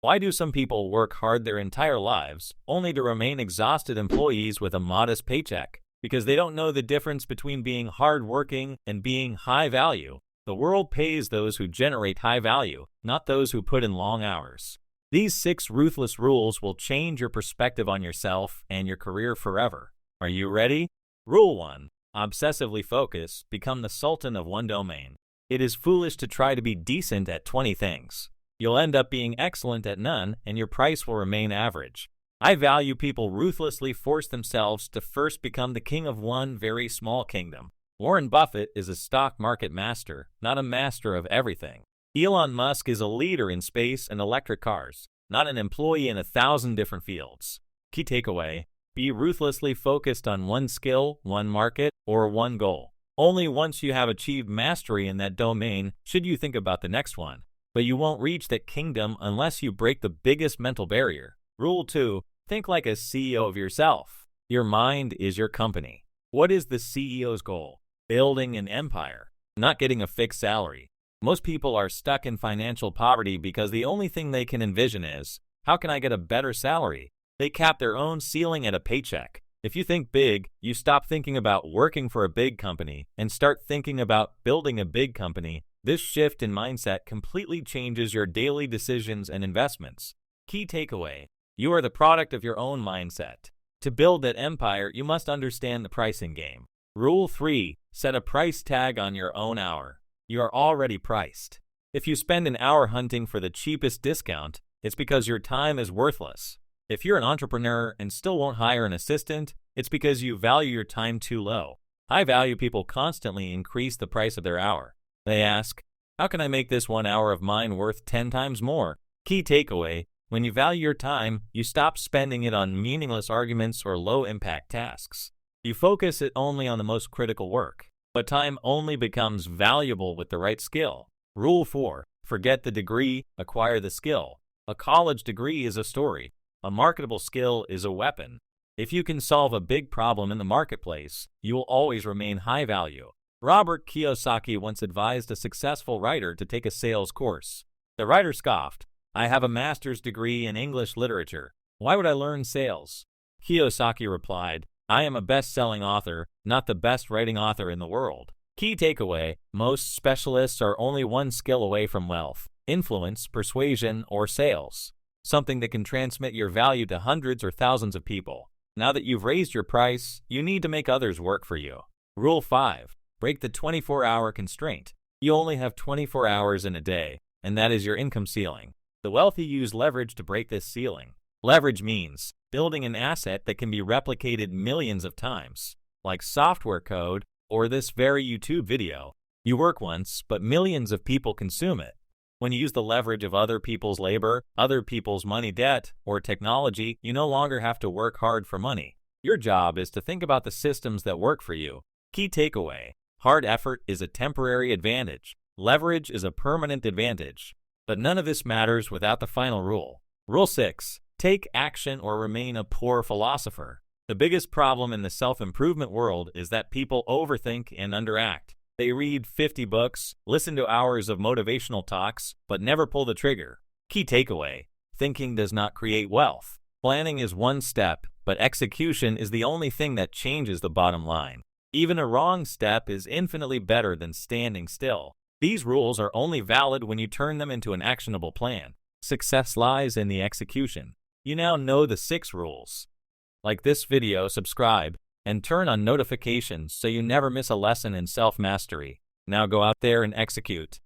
Why do some people work hard their entire lives, only to remain exhausted employees with a modest paycheck? Because they don't know the difference between being hardworking and being high value. The world pays those who generate high value, not those who put in long hours. These 6 ruthless rules will change your perspective on yourself and your career forever. Are you ready? Rule 1. Obsessively focus. Become the sultan of one domain. It is foolish to try to be decent at 20 things. You'll end up being excellent at none, and your price will remain average. I value people ruthlessly force themselves to first become the king of one very small kingdom. Warren Buffett is a stock market master, not a master of everything. Elon Musk is a leader in space and electric cars, not an employee in 1,000 different fields. Key takeaway: be ruthlessly focused on one skill, one market, or one goal. Only once you have achieved mastery in that domain should you think about the next one. But you won't reach that kingdom unless you break the biggest mental barrier. Rule 2. Think like a CEO of yourself. Your mind is your company. What is the CEO's goal? Building an empire, not getting a fixed salary. Most people are stuck in financial poverty because the only thing they can envision is, how can I get a better salary? They cap their own ceiling at a paycheck. If you think big, you stop thinking about working for a big company and start thinking about building a big company. This shift in mindset completely changes your daily decisions and investments. Key takeaway: you are the product of your own mindset. To build that empire, you must understand the pricing game. Rule 3. Set a price tag on your own hour. You are already priced. If you spend an hour hunting for the cheapest discount, it's because your time is worthless. If you're an entrepreneur and still won't hire an assistant, it's because you value your time too low. High-value people constantly increase the price of their hour. They ask, how can I make this 1 hour of mine worth 10 times more? Key takeaway: when you value your time, you stop spending it on meaningless arguments or low-impact tasks. You focus it only on the most critical work. But time only becomes valuable with the right skill. Rule 4. Forget the degree, acquire the skill. A college degree is a story. A marketable skill is a weapon. If you can solve a big problem in the marketplace, you will always remain high value. Robert Kiyosaki once advised a successful writer to take a sales course. The writer scoffed, I have a master's degree in English literature. Why would I learn sales? Kiyosaki replied, I am a best-selling author, not the best writing author in the world. Key takeaway: most specialists are only one skill away from wealth, influence, persuasion, or sales. Something that can transmit your value to hundreds or thousands of people. Now that you've raised your price, you need to make others work for you. Rule 5. Break the 24-hour constraint. You only have 24 hours in a day, and that is your income ceiling. The wealthy use leverage to break this ceiling. Leverage means building an asset that can be replicated millions of times, like software code or this very YouTube video. You work once, but millions of people consume it. When you use the leverage of other people's labor, other people's money, debt, or technology, you no longer have to work hard for money. Your job is to think about the systems that work for you. Key takeaway: hard effort is a temporary advantage. Leverage is a permanent advantage. But none of this matters without the final rule. Rule 6. Take action or remain a poor philosopher. The biggest problem in the self-improvement world is that people overthink and underact. They read 50 books, listen to hours of motivational talks, but never pull the trigger. Key takeaway: thinking does not create wealth. Planning is one step, but execution is the only thing that changes the bottom line. Even a wrong step is infinitely better than standing still. These rules are only valid when you turn them into an actionable plan. Success lies in the execution. You now know the 6 rules. Like this video, subscribe, and turn on notifications so you never miss a lesson in self-mastery. Now go out there and execute.